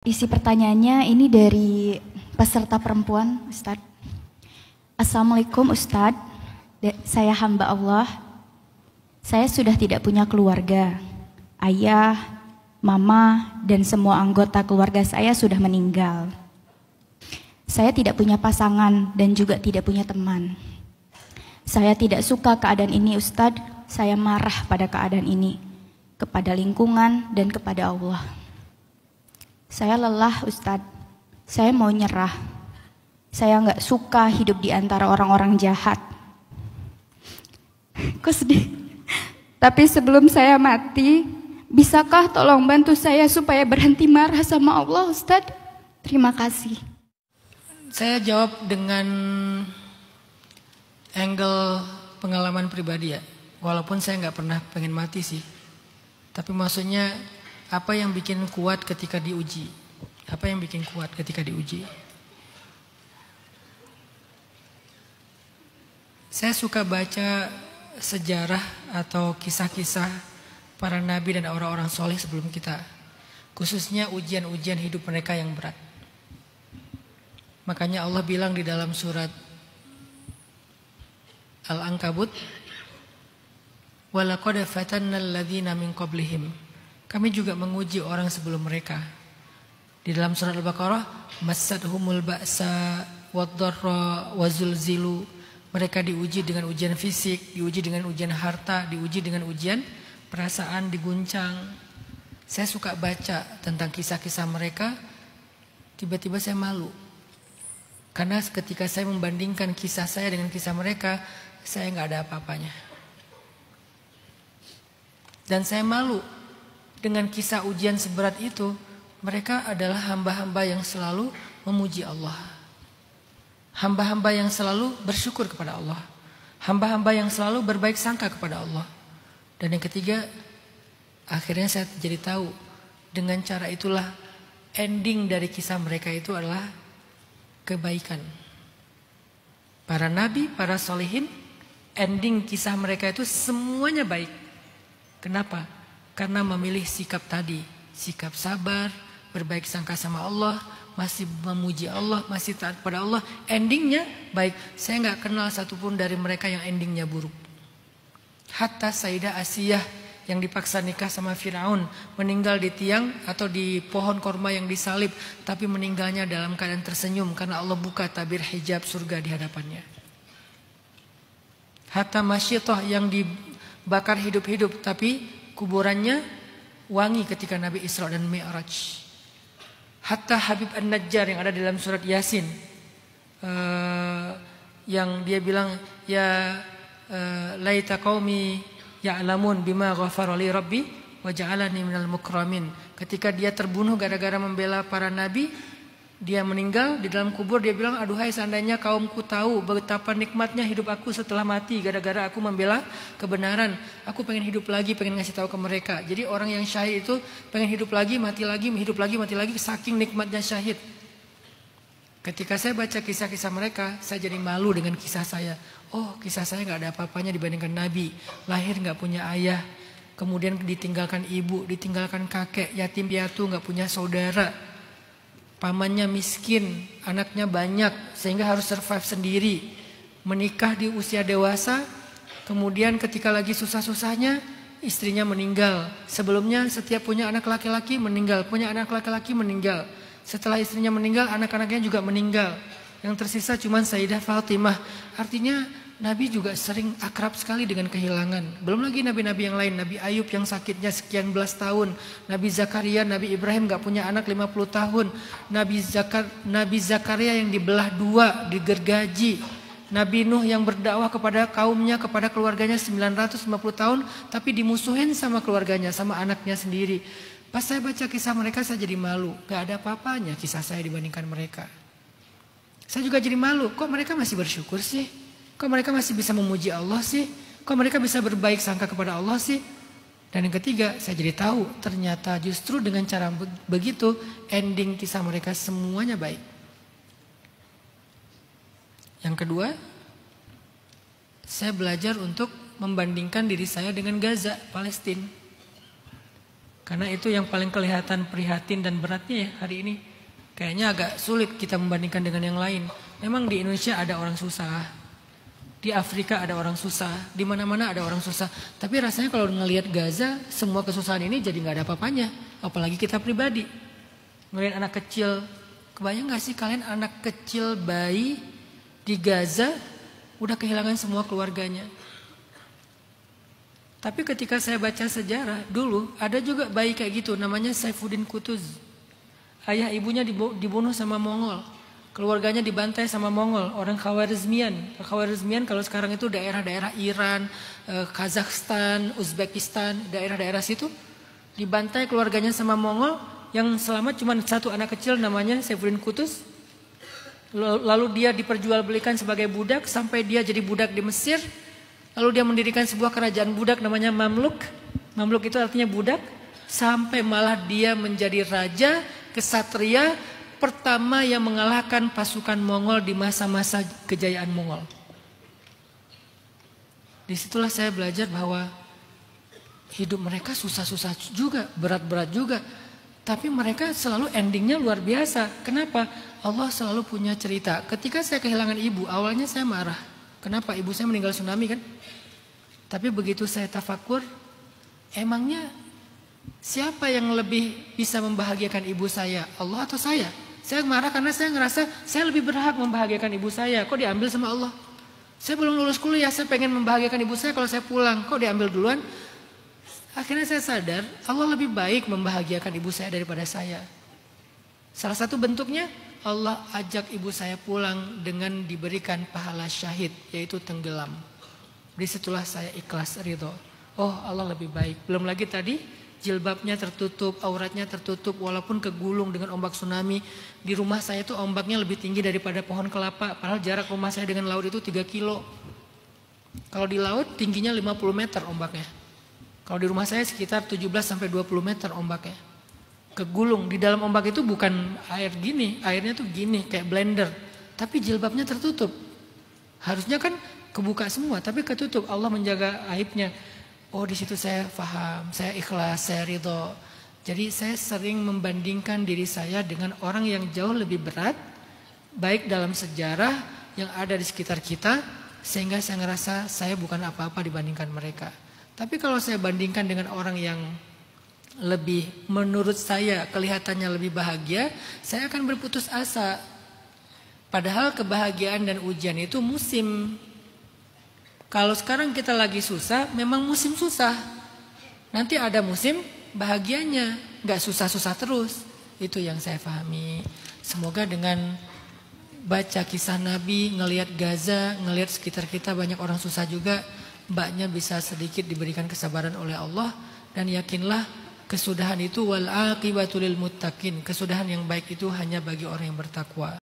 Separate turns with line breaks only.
Isi pertanyaannya ini dari peserta perempuan, Ustadz. Assalamualaikum Ustadz, saya hamba Allah. Saya sudah tidak punya keluarga. Ayah, mama, dan semua anggota keluarga saya sudah meninggal. Saya tidak punya pasangan dan juga tidak punya teman. Saya tidak suka keadaan ini Ustadz. Saya marah pada keadaan ini, kepada lingkungan dan kepada Allah. Saya lelah Ustadz, saya mau nyerah. Saya nggak suka hidup di antara orang-orang jahat. Kok sedih? Tapi sebelum saya mati, bisakah tolong bantu saya supaya berhenti marah sama Allah Ustadz? Terima kasih.
Saya jawab dengan angle pengalaman pribadi ya. Walaupun saya nggak pernah pengen mati sih. Tapi maksudnya apa yang bikin kuat ketika diuji? Apa yang bikin kuat ketika diuji? Saya suka baca sejarah atau kisah-kisah para nabi dan orang-orang soleh sebelum kita. Khususnya ujian-ujian hidup mereka yang berat. Makanya Allah bilang di dalam surat Al-Ankabut, "Walaqad fatannal ladzina min qablihim." Kami juga menguji orang sebelum mereka. Di dalam surat Al-Baqarah, "Massadhumul ba'sa wad-dharra wazulzilu." Mereka diuji dengan ujian fisik, diuji dengan ujian harta, diuji dengan ujian perasaan, diguncang. Saya suka baca tentang kisah-kisah mereka, tiba-tiba saya malu. Karena ketika saya membandingkan kisah saya dengan kisah mereka, saya nggak ada apa-apanya. Dan saya malu dengan kisah ujian seberat itu. Mereka adalah hamba-hamba yang selalu memuji Allah. Hamba-hamba yang selalu bersyukur kepada Allah. Hamba-hamba yang selalu berbaik sangka kepada Allah. Dan yang ketiga, akhirnya saya jadi tahu, dengan cara itulah ending dari kisah mereka itu adalah kebaikan. Para nabi, para solehin, ending kisah mereka itu semuanya baik. Kenapa? Karena memilih sikap tadi, sikap sabar, berbaik sangka sama Allah, masih memuji Allah, masih taat pada Allah, endingnya baik. Saya nggak kenal satupun dari mereka yang endingnya buruk. Hatta Sayyidah Asiyah yang dipaksa nikah sama Firaun, meninggal di tiang atau di pohon korma yang disalib, tapi meninggalnya dalam keadaan tersenyum karena Allah buka tabir hijab surga di hadapannya. Hatta Masyitah yang dibakar hidup-hidup, tapi kuburannya wangi ketika Nabi Isra dan Mi'raj. Hatta Habib An-Najjar yang ada dalam surat Yasin, yang dia bilang, ya laita qaumi ya'lamun bima ghafara li rabbi wa ja'alani minal mukramin. Ketika dia terbunuh gara-gara membela para nabi, dia meninggal di dalam kubur, dia bilang, aduhai seandainya kaumku tahu betapa nikmatnya hidup aku setelah mati gara-gara aku membela kebenaran. Aku pengen hidup lagi, pengen ngasih tahu ke mereka. Jadi orang yang syahid itu pengen hidup lagi, mati lagi, hidup lagi, mati lagi, saking nikmatnya syahid. Ketika saya baca kisah-kisah mereka, saya jadi malu dengan kisah saya. Oh, kisah saya gak ada apa-apanya dibandingkan Nabi. Lahir gak punya ayah, kemudian ditinggalkan ibu, ditinggalkan kakek, yatim piatu, gak punya saudara. Pamannya miskin, anaknya banyak sehingga harus survive sendiri. Menikah di usia dewasa, kemudian ketika lagi susah-susahnya istrinya meninggal. Sebelumnya setiap punya anak laki-laki meninggal, punya anak laki-laki meninggal. Setelah istrinya meninggal, anak-anaknya juga meninggal. Yang tersisa cuma Sayyidah Fatimah. Artinya Nabi juga sering akrab sekali dengan kehilangan. Belum lagi nabi-nabi yang lain. Nabi Ayub yang sakitnya sekian belas tahun. Nabi Zakaria, Nabi Ibrahim gak punya anak 50 tahun. Nabi Zakaria yang dibelah dua, digergaji. Nabi Nuh yang berdakwah kepada kaumnya, kepada keluarganya 950 tahun. Tapi dimusuhin sama keluarganya, sama anaknya sendiri. Pas saya baca kisah mereka saya jadi malu. Gak ada apa-apanya kisah saya dibandingkan mereka. Saya juga jadi malu. Kok mereka masih bersyukur sih? Kok mereka masih bisa memuji Allah sih? Kok mereka bisa berbaik sangka kepada Allah sih? Dan yang ketiga, saya jadi tahu ternyata justru dengan cara begitu ending kisah mereka semuanya baik. Yang kedua, saya belajar untuk membandingkan diri saya dengan Gaza, Palestina. Karena itu yang paling kelihatan prihatin dan beratnya ya hari ini. Kayaknya agak sulit kita membandingkan dengan yang lain. Memang di Indonesia ada orang susah. Di Afrika ada orang susah. Di mana-mana ada orang susah. Tapi rasanya kalau ngelihat Gaza, semua kesusahan ini jadi nggak ada apa-apanya. Apalagi kita pribadi. Ngelihat anak kecil. Kebayang nggak sih kalian anak kecil bayi di Gaza udah kehilangan semua keluarganya. Tapi ketika saya baca sejarah dulu ada juga bayi kayak gitu namanya Saifuddin Qutuz. Ayah ibunya dibunuh sama Mongol. Keluarganya dibantai sama Mongol, orang Khawarizmian. Khawarizmian kalau sekarang itu daerah-daerah Iran, Kazakhstan, Uzbekistan, daerah-daerah situ dibantai keluarganya sama Mongol. Yang selamat cuma satu anak kecil namanya Saifuddin Qutuz. Lalu dia diperjualbelikan sebagai budak sampai dia jadi budak di Mesir. Lalu dia mendirikan sebuah kerajaan budak namanya Mamluk. Mamluk itu artinya budak. Sampai malah dia menjadi raja kesatria pertama yang mengalahkan pasukan Mongol di masa-masa kejayaan Mongol. Disitulah saya belajar bahwa hidup mereka susah-susah juga, berat-berat juga. Tapi mereka selalu endingnya luar biasa. Kenapa? Allah selalu punya cerita. Ketika saya kehilangan ibu, awalnya saya marah. Kenapa? Ibu saya meninggal tsunami kan? Tapi begitu saya tafakur, emangnya siapa yang lebih bisa membahagiakan ibu saya? Allah atau saya? Saya marah karena saya ngerasa saya lebih berhak membahagiakan ibu saya. Kok diambil sama Allah? Saya belum lulus kuliah, saya pengen membahagiakan ibu saya kalau saya pulang. Kok diambil duluan? Akhirnya saya sadar Allah lebih baik membahagiakan ibu saya daripada saya. Salah satu bentuknya Allah ajak ibu saya pulang dengan diberikan pahala syahid, yaitu tenggelam. Disitulah saya ikhlas ridho. Oh Allah lebih baik. Belum lagi tadi jilbabnya tertutup, auratnya tertutup walaupun kegulung dengan ombak tsunami. Di rumah saya itu ombaknya lebih tinggi daripada pohon kelapa. Padahal jarak rumah saya dengan laut itu 3 kilo. Kalau di laut tingginya 50 meter ombaknya. Kalau di rumah saya sekitar 17 sampai 20 meter ombaknya. Kegulung, di dalam ombak itu bukan air gini, airnya tuh gini kayak blender. Tapi jilbabnya tertutup. Harusnya kan kebuka semua, tapi ketutup. Allah menjaga aibnya. Oh di situ saya paham, saya ikhlas, saya ridho. Jadi saya sering membandingkan diri saya dengan orang yang jauh lebih berat, baik dalam sejarah yang ada di sekitar kita, sehingga saya ngerasa saya bukan apa-apa dibandingkan mereka. Tapi kalau saya bandingkan dengan orang yang lebih menurut saya kelihatannya lebih bahagia, saya akan berputus asa. Padahal kebahagiaan dan ujian itu musim. Kalau sekarang kita lagi susah, memang musim susah. Nanti ada musim bahagianya, gak susah-susah terus. Itu yang saya pahami. Semoga dengan baca kisah Nabi, ngelihat Gaza, ngelihat sekitar kita banyak orang susah juga, mbaknya bisa sedikit diberikan kesabaran oleh Allah. Dan yakinlah kesudahan itu wal aqibatu lil muttaqin. Kesudahan yang baik itu hanya bagi orang yang bertakwa.